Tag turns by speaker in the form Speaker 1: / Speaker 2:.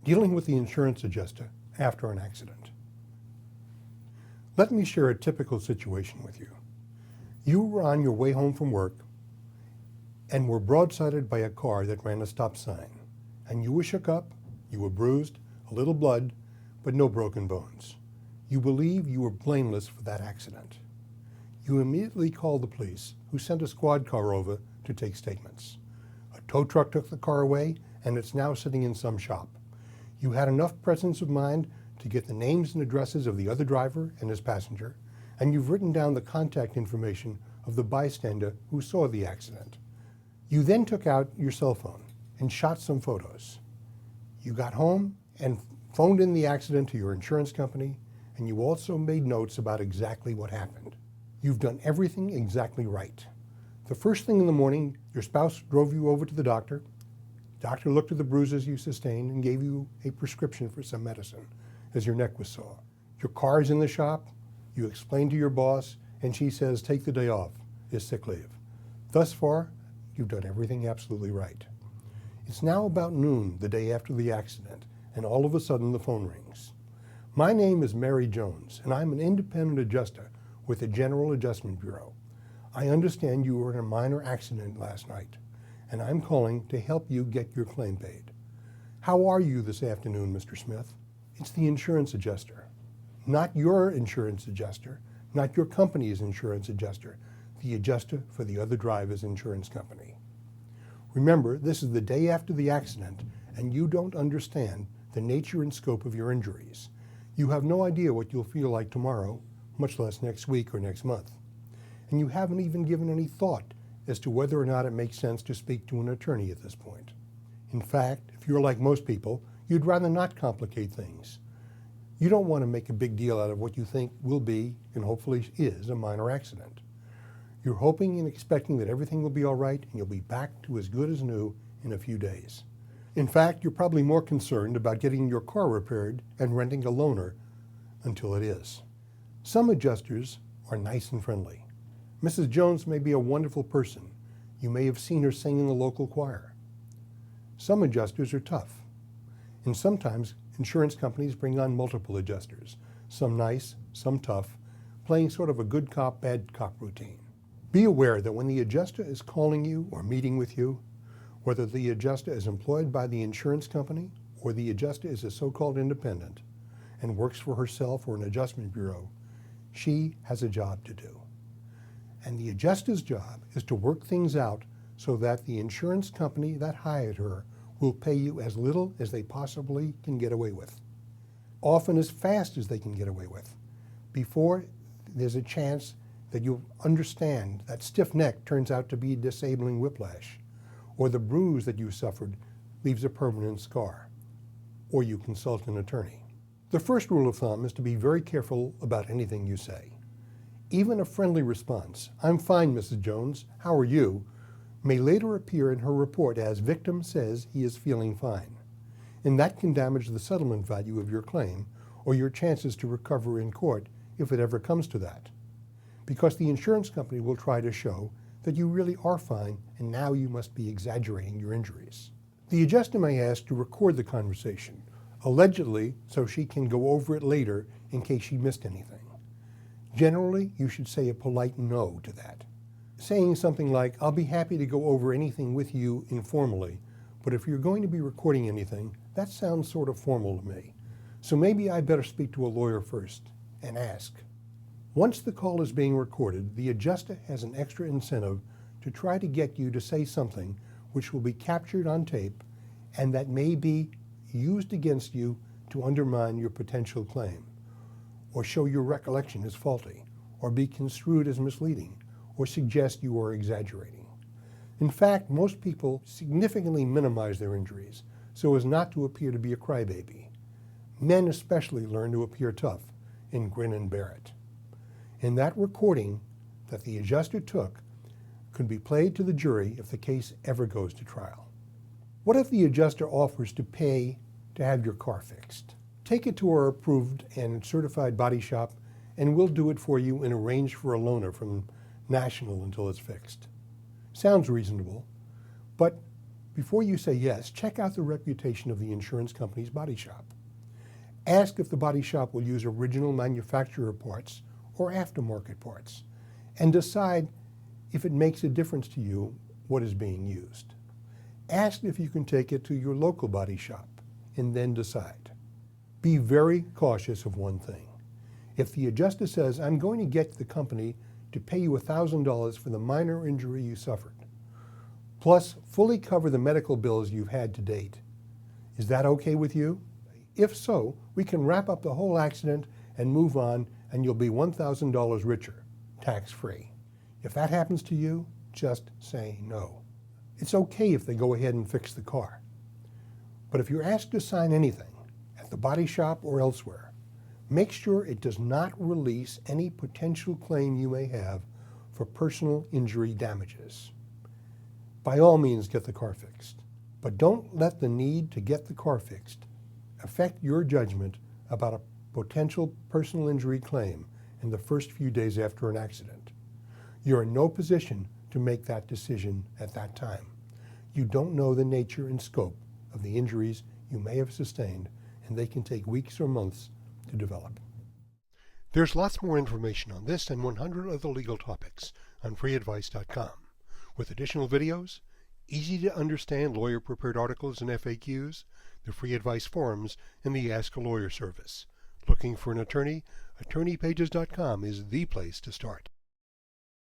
Speaker 1: Dealing with the insurance adjuster after an accident. Let me share a typical situation with you. You were on your way home from work and were broadsided by a car that ran a stop sign. And you were shook up, you were bruised, a little blood, but no broken bones. You believe you were blameless for that accident. You immediately called the police, who sent a squad car over to take statements. A tow truck took the car away, and it's now sitting in some shop. You had enough presence of mind to get the names and addresses of the other driver and his passenger, and you've written down the contact information of the bystander who saw the accident. You then took out your cell phone and shot some photos. You got home and phoned in the accident to your insurance company, and you also made notes about exactly what happened. You've done everything exactly right. The first thing in the morning, your spouse drove you over to the doctor. Doctor looked at the bruises you sustained and gave you a prescription for some medicine as your neck was sore. Your car is in the shop. You explain to your boss, and she says, take the day off, it's sick leave. Thus far, you've done everything absolutely right. It's now about noon the day after the accident, and all of a sudden the phone rings. My name is Mary Jones, and I'm an independent adjuster with the General Adjustment Bureau. I understand you were in a minor accident last night, and I'm calling to help you get your claim paid. How are you this afternoon, Mr. Smith? It's the insurance adjuster. Not your insurance adjuster, not your company's insurance adjuster, the adjuster for the other driver's insurance company. Remember, this is the day after the accident, and you don't understand the nature and scope of your injuries. You have no idea what you'll feel like tomorrow, much less next week or next month. And you haven't even given any thought as to whether or not it makes sense to speak to an attorney at this point. In fact, if you're like most people, you'd rather not complicate things. You don't want to make a big deal out of what you think will be, and hopefully is, a minor accident. You're hoping and expecting that everything will be all right and you'll be back to as good as new in a few days. In fact, you're probably more concerned about getting your car repaired and renting a loaner until it is. Some adjusters are nice and friendly. Mrs. Jones may be a wonderful person. You may have seen her sing in the local choir. Some adjusters are tough. And sometimes insurance companies bring on multiple adjusters, some nice, some tough, playing sort of a good cop, bad cop routine. Be aware that when the adjuster is calling you or meeting with you, whether the adjuster is employed by the insurance company or the adjuster is a so-called independent and works for herself or an adjustment bureau, she has a job to do. And the adjuster's job is to work things out so that the insurance company that hired her will pay you as little as they possibly can get away with, often as fast as they can get away with, before there's a chance that you'll understand that stiff neck turns out to be disabling whiplash, or the bruise that you suffered leaves a permanent scar, or you consult an attorney. The first rule of thumb is to be very careful about anything you say. Even a friendly response, "I'm fine, Mrs. Jones, how are you?" may later appear in her report as victim says he is feeling fine. And that can damage the settlement value of your claim or your chances to recover in court if it ever comes to that. Because the insurance company will try to show that you really are fine and now you must be exaggerating your injuries. The adjuster may ask to record the conversation, allegedly so she can go over it later in case she missed anything. Generally, you should say a polite no to that. Saying something like, "I'll be happy to go over anything with you informally, but if you're going to be recording anything, that sounds sort of formal to me. So maybe I better speak to a lawyer first and ask." Once the call is being recorded, the adjuster has an extra incentive to try to get you to say something which will be captured on tape and that may be used against you to undermine your potential claim, or show your recollection is faulty, or be construed as misleading, or suggest you are exaggerating. In fact, most people significantly minimize their injuries so as not to appear to be a crybaby. Men especially learn to appear tough and grin and bear it. And that recording that the adjuster took could be played to the jury if the case ever goes to trial. What if the adjuster offers to pay to have your car fixed? Take it to our approved and certified body shop and we'll do it for you and arrange for a loaner from National until it's fixed. Sounds reasonable, but Before you say yes, check out the reputation of the insurance company's body shop. Ask if the body shop will use original manufacturer parts or aftermarket parts, and decide if it makes a difference to you what is being used. Ask if you can take it to your local body shop, and then decide. Be very cautious of one thing. If the adjuster says, I'm going to get the company to pay you $1,000 for the minor injury you suffered, plus fully cover the medical bills you've had to date, is that okay with you? If so, we can wrap up the whole accident and move on, and you'll be $1,000 richer, tax-free. If that happens to you, just say no. It's okay if they go ahead and fix the car. But if you're asked to sign anything, at the body shop or elsewhere, make sure it does not release any potential claim you may have for personal injury damages. By all means, get the car fixed, but don't let the need to get the car fixed affect your judgment about a potential personal injury claim in the first few days after an accident. You're in no position to make that decision at that time. You don't know the nature and scope of the injuries you may have sustained, and they can take weeks or months to develop. There's lots more information on this and 100 other legal topics on FreeAdvice.com, with additional videos, easy-to-understand lawyer-prepared articles and FAQs, the Free Advice forums, and the Ask a Lawyer service. Looking for an attorney? AttorneyPages.com is the place to start.